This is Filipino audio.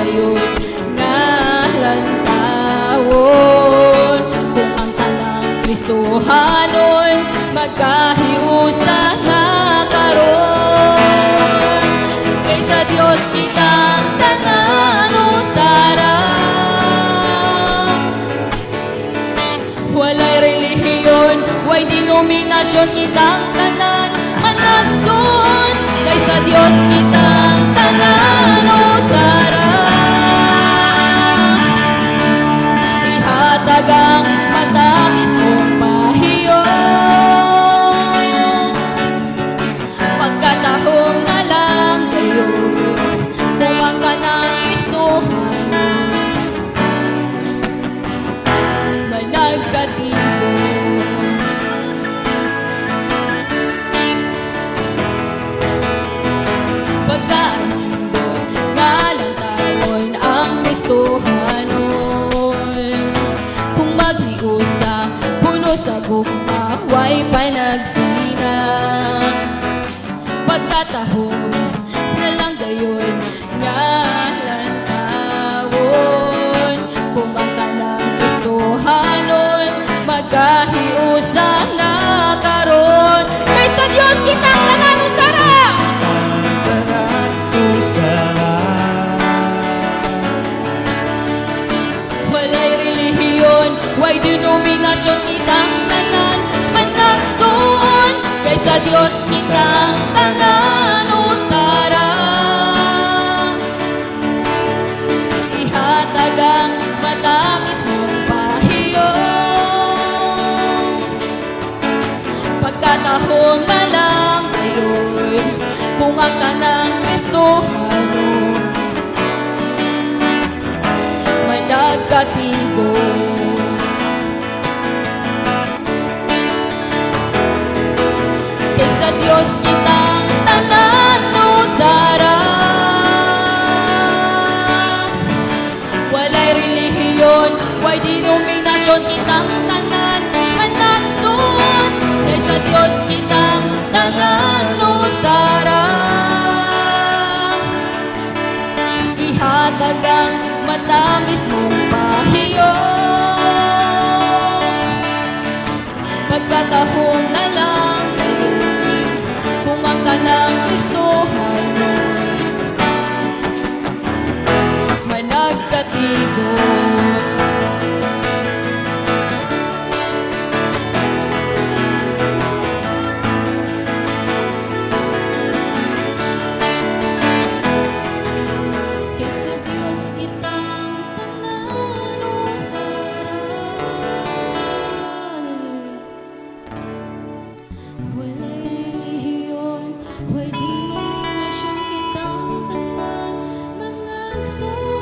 gayon nga lantawon. Kung ang tanang Kristohanon magkahiusa na karon, kaysa Dios kitang tanan usara. Walay relihiyon, way denominasyon, kitang tanan managson, kaysa Dios kitang tanan usara. Ihatag ang matamis mong pahiyon, pagkatahong na lang gayon kung ang kanang Kristohan may nagkatibo. Pagkaanindot nga lantawon ang Kristohanon, kung maghiusa puno sa gugma way panagsina. Pagkatahon na lang gayon nga lantawon, kung ang tanang Kristohanon magkahiusa na karon, kaysa Dios kitang tanan usara. Walay relihiyon, way denominasyon, kitang tanan managson, kaysa Dios kitang tanan usara. Ihatag ang matamis mong pahiyon, pagkatahong na lang gayon kung ang tanang Kristohanon may nagkatigo. Kaysa Dios kitang tanan usara. Walay relihiyon, way denominasyon, kitang tanan managson, kaysa Dios kitang tanan usara. Ihatag ang matamis mong pahiyon, pagkatahon na lang gayon kung ang kanang Kristohanon may nagkatigo. Kaysa Dios kitang tanan usara. Walay relihiyon, way denominasyon, kitang tanan managson,